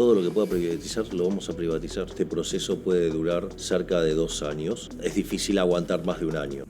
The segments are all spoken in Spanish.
Todo lo que pueda privatizar lo vamos a privatizar. Este proceso puede durar cerca de 2 años. Es difícil aguantar más de un año.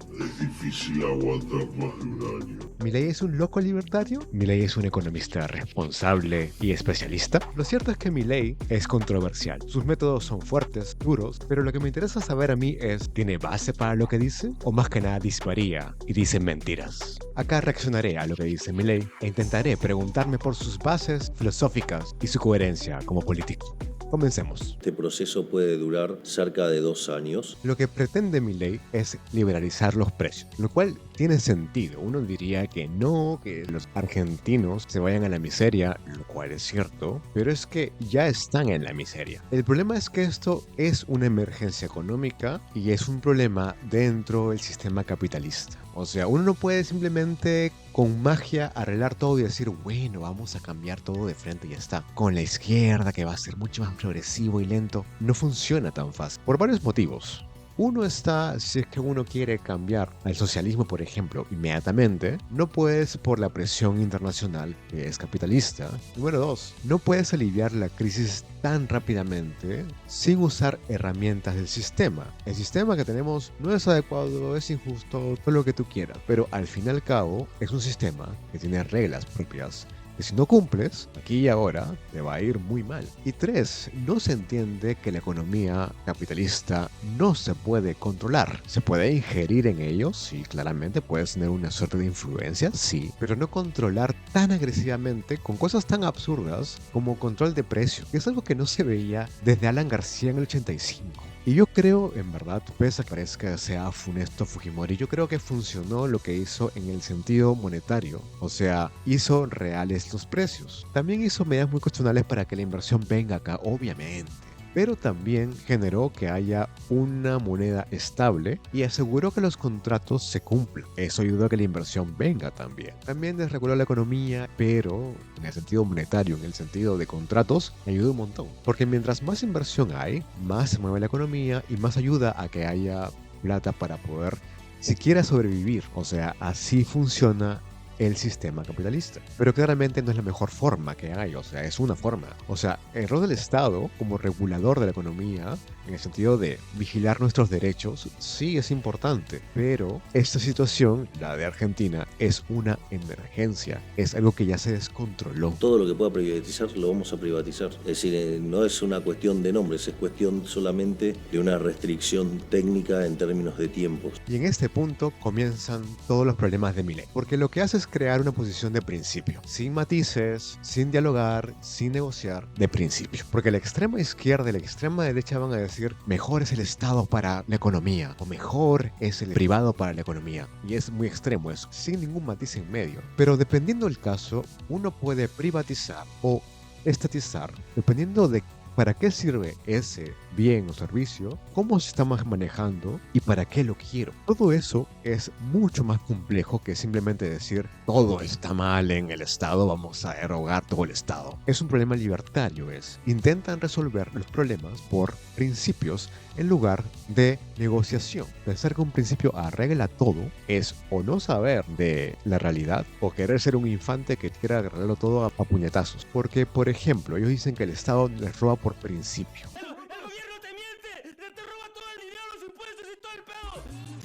¿Milei es un loco libertario? ¿Milei es un economista responsable y especialista? Lo cierto es que Milei es controversial. Sus métodos son fuertes, duros, pero lo que me interesa saber a mí es, ¿tiene base para lo que dice? ¿O más que nada disparía y dice mentiras? Acá reaccionaré a lo que dice Milei e intentaré preguntarme por sus bases filosóficas y su coherencia como político. Comencemos. Este proceso puede durar cerca de 2 años. Lo que pretende Milei es liberalizar los precios, lo cual tiene sentido. Uno diría que no, que los argentinos se vayan a la miseria, lo cual es cierto, pero es que ya están en la miseria. El problema es que esto es una emergencia económica y es un problema dentro del sistema capitalista. O sea, uno no puede simplemente con magia arreglar todo y decir, bueno, vamos a cambiar todo de frente y ya está. Con la izquierda, que va a ser mucho más progresivo y lento, no funciona tan fácil. Por varios motivos. Uno está, si es que uno quiere cambiar al socialismo, por ejemplo, inmediatamente, no puedes por la presión internacional que es capitalista. Número 2, no puedes aliviar la crisis tan rápidamente sin usar herramientas del sistema. El sistema que tenemos no es adecuado, es injusto, todo lo que tú quieras, pero al fin y al cabo es un sistema que tiene reglas propias. Que si no cumples, aquí y ahora, te va a ir muy mal. Y 3, no se entiende que la economía capitalista no se puede controlar. ¿Se puede ingerir en ellos? Sí, claramente puedes tener una suerte de influencia, sí, pero no controlar tan agresivamente con cosas tan absurdas como control de precios, que es algo que no se veía desde Alan García en el 85. Y yo creo, en verdad, pese a que parezca sea funesto Fujimori, yo creo que funcionó lo que hizo en el sentido monetario. O sea, hizo reales los precios. También hizo medidas muy cuestionables para que la inversión venga acá, obviamente. Pero también generó que haya una moneda estable y aseguró que los contratos se cumplan. Eso ayudó a que la inversión venga también. También desreguló la economía, pero en el sentido monetario, en el sentido de contratos, ayudó un montón. Porque mientras más inversión hay, más se mueve la economía y más ayuda a que haya plata para poder siquiera sobrevivir. O sea, así funciona el sistema capitalista. Pero claramente no es la mejor forma que hay, o sea, es una forma. O sea, el rol del Estado como regulador de la economía, en el sentido de vigilar nuestros derechos, sí es importante. Pero esta situación, la de Argentina, es una emergencia. Es algo que ya se descontroló. Todo lo que pueda privatizar lo vamos a privatizar. Es decir, no es una cuestión de nombres, es cuestión solamente de una restricción técnica en términos de tiempos. Y en este punto comienzan todos los problemas de Milei. Porque lo que hace es crear una posición de principio, sin matices, sin dialogar, sin negociar, de principio. Porque la extrema izquierda y la extrema derecha van a decir, mejor es el Estado para la economía, o mejor es el privado para la economía. Y es muy extremo eso, sin ningún matiz en medio. Pero dependiendo del caso, uno puede privatizar o estatizar, dependiendo de para qué sirve ese bien o servicio, cómo se está manejando y para qué lo quiero. Todo eso es mucho más complejo que simplemente decir todo está mal en el Estado, vamos a erogar todo el Estado. Es un problema libertario, intentan resolver los problemas por principios en lugar de negociación. Pensar que un principio arregla todo es o no saber de la realidad o querer ser un infante que quiera arreglarlo todo a puñetazos. Porque, por ejemplo, ellos dicen que el Estado les roba por principio. ¡El gobierno te miente! ¡Te roba todo el dinero, los impuestos y todo el pedo!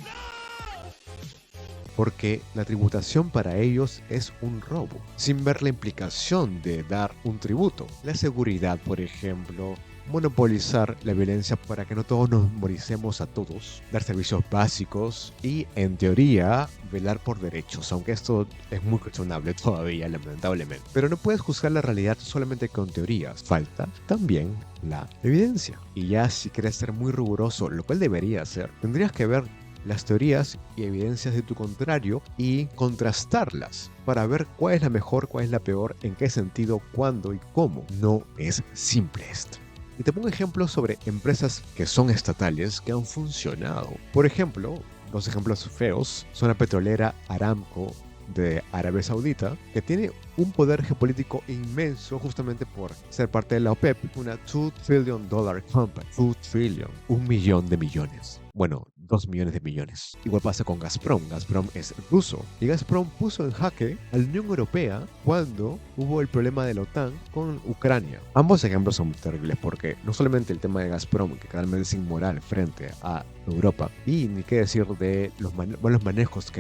¡No! Porque la tributación para ellos es un robo, sin ver la implicación de dar un tributo. La seguridad, por ejemplo, monopolizar la violencia para que no todos nos memoricemos a todos, dar servicios básicos y, en teoría, velar por derechos, aunque esto es muy cuestionable todavía, lamentablemente. Pero no puedes juzgar la realidad solamente con teorías, falta también la evidencia. Y ya si quieres ser muy riguroso, lo cual debería hacer, tendrías que ver las teorías y evidencias de tu contrario y contrastarlas para ver cuál es la mejor, cuál es la peor, en qué sentido, cuándo y cómo. No es simple esto. Y te pongo ejemplos sobre empresas que son estatales que han funcionado. Por ejemplo, dos ejemplos feos son la petrolera Aramco de Arabia Saudita, que tiene un poder geopolítico inmenso justamente por ser parte de la OPEP, una $2 trillion company, 2 trillion, 1.000.000 de millones. Bueno, 2 millones de millones. Igual pasa con Gazprom. Gazprom es ruso. Y Gazprom puso en jaque a la Unión Europea cuando hubo el problema de la OTAN con Ucrania. Ambos ejemplos son terribles porque no solamente el tema de Gazprom, que claramente es inmoral frente a Europa, y ni qué decir de los manejos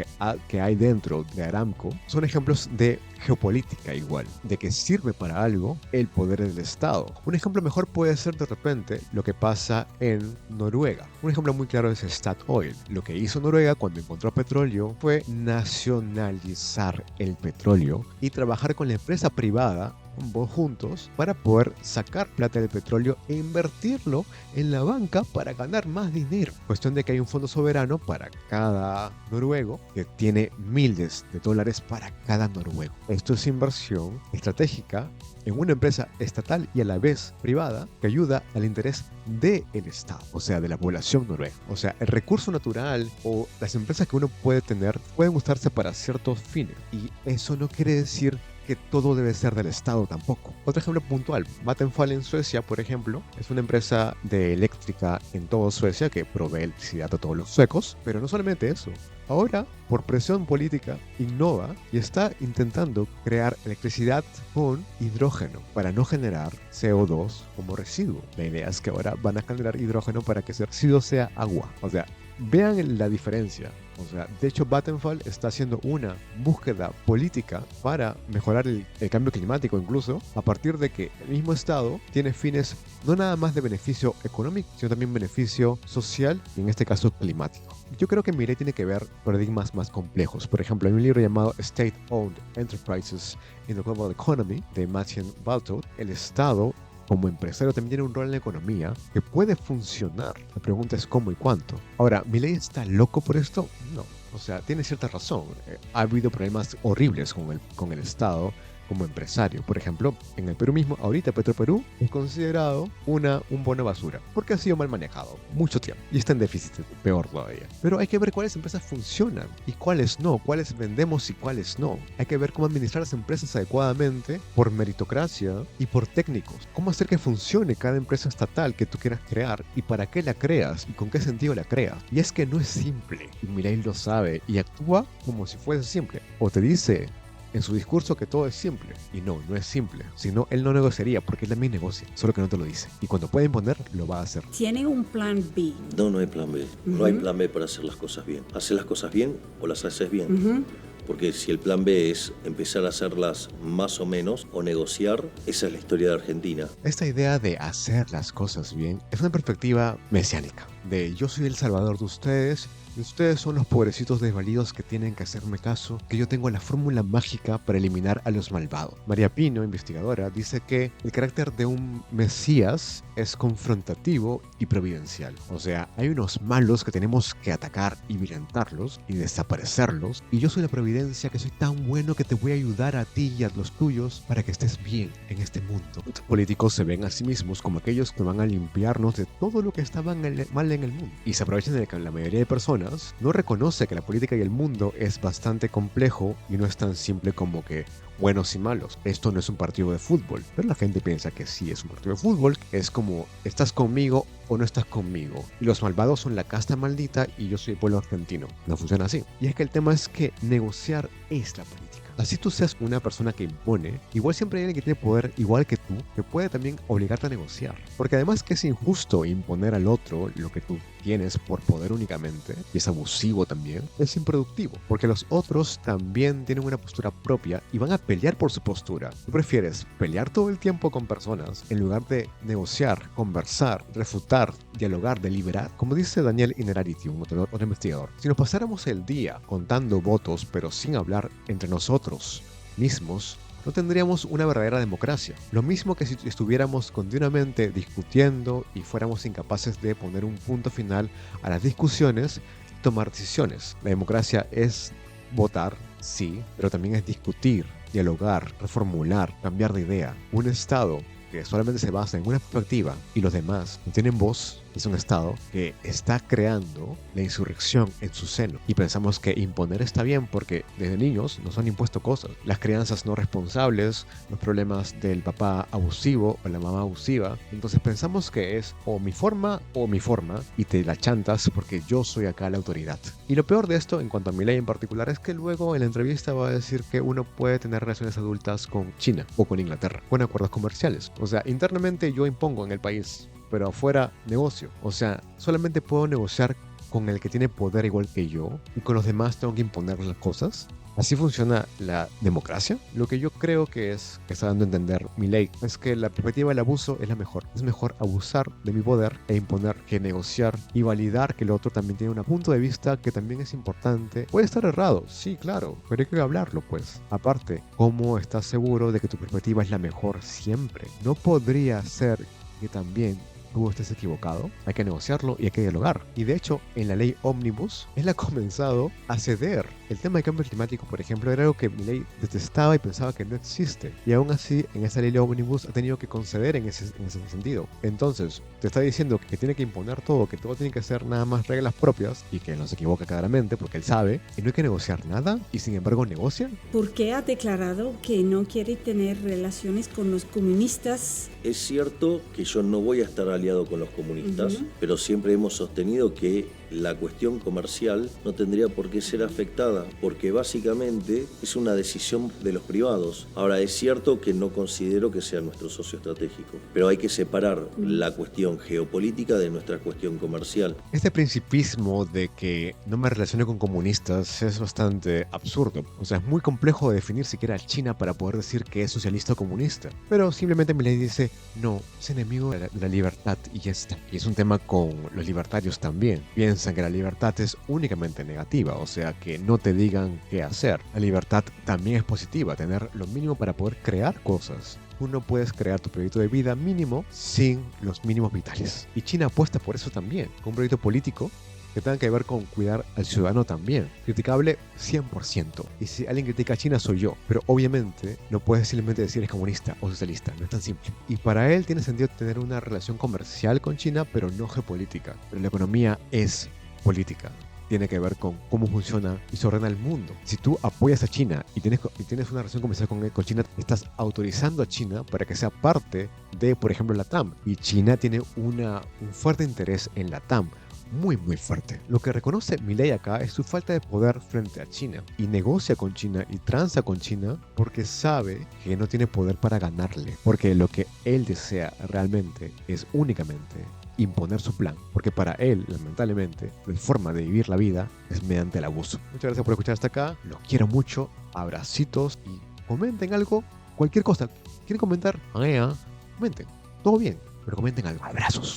que hay dentro de Aramco, son ejemplos de geopolítica igual, de que sirve para algo el poder del Estado. Un ejemplo mejor puede ser de repente lo que pasa en Noruega. Un ejemplo muy claro es Statoil. Lo que hizo Noruega cuando encontró petróleo fue nacionalizar el petróleo y trabajar con la empresa privada ambos juntos para poder sacar plata del petróleo e invertirlo en la banca para ganar más dinero. Cuestión de que hay un fondo soberano para cada noruego que tiene miles de dólares para cada noruego. Esto es inversión estratégica en una empresa estatal y a la vez privada que ayuda al interés del Estado, o sea, de la población noruega. O sea, el recurso natural o las empresas que uno puede tener pueden usarse para ciertos fines y eso no quiere decir que todo debe ser del Estado tampoco. Otro ejemplo puntual, Vattenfall en Suecia, por ejemplo, es una empresa de eléctrica en toda Suecia que provee electricidad a todos los suecos, pero no solamente eso. Ahora, por presión política, innova y está intentando crear electricidad con hidrógeno para no generar CO2 como residuo. La idea es que ahora van a generar hidrógeno para que ese residuo sea agua. O sea, vean la diferencia. O sea, de hecho Vattenfall está haciendo una búsqueda política para mejorar el cambio climático incluso, a partir de que el mismo Estado tiene fines no nada más de beneficio económico, sino también beneficio social y en este caso climático. Yo creo que Mireille tiene que ver paradigmas más complejos. Por ejemplo, hay un libro llamado State-Owned Enterprises in the Global Economy de Matthew Balto. El Estado como empresario también tiene un rol en la economía que puede funcionar. La pregunta es cómo y cuánto. Ahora, ¿Milei está loco por esto? No. O sea, tiene cierta razón. Ha habido problemas horribles con el Estado como empresario. Por ejemplo, en el Perú mismo, ahorita Petroperú es considerado un bono basura porque ha sido mal manejado mucho tiempo y está en déficit, peor todavía. Pero hay que ver cuáles empresas funcionan y cuáles no, cuáles vendemos y cuáles no. Hay que ver cómo administrar las empresas adecuadamente por meritocracia y por técnicos. Cómo hacer que funcione cada empresa estatal que tú quieras crear y para qué la creas y con qué sentido la creas. Y es que no es simple. Y Milei lo sabe y actúa como si fuese simple. O te dice en su discurso que todo es simple. Y no es simple. Si no, él no negociaría porque él también negocia. Solo que no te lo dice. Y cuando puede imponer, lo va a hacer. ¿Tiene un plan B? No hay plan B. No hay plan B para hacer las cosas bien. Hacer las cosas bien o las haces bien. Porque si el plan B es empezar a hacerlas más o menos o negociar, esa es la historia de Argentina. Esta idea de hacer las cosas bien es una perspectiva mesiánica. De yo soy el salvador de ustedes y ustedes son los pobrecitos desvalidos que tienen que hacerme caso, que yo tengo la fórmula mágica para eliminar a los malvados. María Pino, investigadora, dice que el carácter de un mesías es confrontativo y providencial. O sea, hay unos malos que tenemos que atacar y violentarlos y desaparecerlos, y yo soy la providencia que soy tan bueno que te voy a ayudar a ti y a los tuyos para que estés bien en este mundo. Los políticos se ven a sí mismos como aquellos que van a limpiarnos de todo lo que estaba mal en el mundo, y se aprovechan de que la mayoría de personas no reconoce que la política y el mundo es bastante complejo y no es tan simple como que buenos y malos. Esto no es un partido de fútbol, pero la gente piensa que sí es un partido de fútbol. Es como, ¿estás conmigo o no estás conmigo? Y los malvados son la casta maldita y yo soy el pueblo argentino. No funciona así. Y es que el tema es que negociar es la política. Así tú seas una persona que impone, igual siempre hay alguien que tiene poder igual que tú, que puede también obligarte a negociar. Porque además que es injusto imponer al otro lo que tú tienes por poder únicamente, y es abusivo también, es improductivo. Porque los otros también tienen una postura propia y van a pelear por su postura. Tú prefieres pelear todo el tiempo con personas en lugar de negociar, conversar, refutar, dialogar, deliberar. Como dice Daniel Innerarity, otro investigador, si nos pasáramos el día contando votos pero sin hablar entre nosotros mismos, no tendríamos una verdadera democracia. Lo mismo que si estuviéramos continuamente discutiendo y fuéramos incapaces de poner un punto final a las discusiones y tomar decisiones. La democracia es votar, sí, pero también es discutir, dialogar, reformular, cambiar de idea. Un Estado que solamente se basa en una perspectiva y los demás no tienen voz, es un Estado que está creando la insurrección en su seno. Y pensamos que imponer está bien porque desde niños nos han impuesto cosas. Las crianzas no responsables, los problemas del papá abusivo o la mamá abusiva. Entonces pensamos que es o mi forma y te la chantas porque yo soy acá la autoridad. Y lo peor de esto, en cuanto a Milei en particular, es que luego en la entrevista va a decir que uno puede tener relaciones adultas con China o con Inglaterra, con acuerdos comerciales. O sea, internamente yo impongo en el país, pero afuera negocio. O sea, solamente puedo negociar con el que tiene poder igual que yo y con los demás tengo que imponer las cosas. ¿Así funciona la democracia? Lo que yo creo que está dando a entender Milei es que la perspectiva del abuso es la mejor. Es mejor abusar de mi poder e imponer que negociar y validar que el otro también tiene un punto de vista que también es importante. Puede estar errado, sí, claro, pero hay que hablarlo pues. Aparte, ¿cómo estás seguro de que tu perspectiva es la mejor siempre? No podría ser que también tú estés equivocado, hay que negociarlo y hay que dialogar. Y de hecho, en la ley Omnibus, él ha comenzado a ceder. El tema del cambio climático, por ejemplo, era algo que Milei detestaba y pensaba que no existe. Y aún así, en esa ley Omnibus ha tenido que conceder en ese sentido. Entonces, te está diciendo que tiene que imponer todo, que todo tiene que ser nada más reglas propias y que no se equivoca claramente porque él sabe y no hay que negociar nada y sin embargo negocian. ¿Por qué ha declarado que no quiere tener relaciones con los comunistas? Es cierto que yo no voy a estar aliado con los comunistas, pero siempre hemos sostenido que la cuestión comercial no tendría por qué ser afectada, porque básicamente es una decisión de los privados. Ahora, es cierto que no considero que sea nuestro socio estratégico, pero hay que separar la cuestión geopolítica de nuestra cuestión comercial. Este principismo de que no me relacione con comunistas es bastante absurdo. O sea, es muy complejo de definir siquiera a China para poder decir que es socialista o comunista. Pero simplemente Milei dice, no, es enemigo de la libertad y ya está. Y es un tema con los libertarios también. Piensan que la libertad es únicamente negativa, o sea, que no te digan qué hacer. La libertad también es positiva, tener lo mínimo para poder crear cosas. Tú no puedes crear tu proyecto de vida mínimo sin los mínimos vitales. Y China apuesta por eso también, con un proyecto político que tenga que ver con cuidar al ciudadano también. Criticable 100%. Y si alguien critica a China soy yo. Pero obviamente no puedes simplemente decir es comunista o socialista. No es tan simple. Y para él tiene sentido tener una relación comercial con China, pero no geopolítica. Pero la economía es política. Tiene que ver con cómo funciona y se ordena el mundo. Si tú apoyas a China y tienes una relación comercial con China, estás autorizando a China para que sea parte de, por ejemplo, la TAM. Y China tiene un fuerte interés en la TAM. Muy fuerte. Lo que reconoce Milei acá es su falta de poder frente a China y negocia con China y tranza con China porque sabe que no tiene poder para ganarle, porque lo que él desea realmente es únicamente imponer su plan, porque para él, lamentablemente, la forma de vivir la vida es mediante el abuso. Muchas gracias por escuchar hasta acá, los quiero mucho, abracitos y comenten algo, cualquier cosa. ¿Quieren comentar? Comenten, todo bien, pero comenten algo. Abrazos.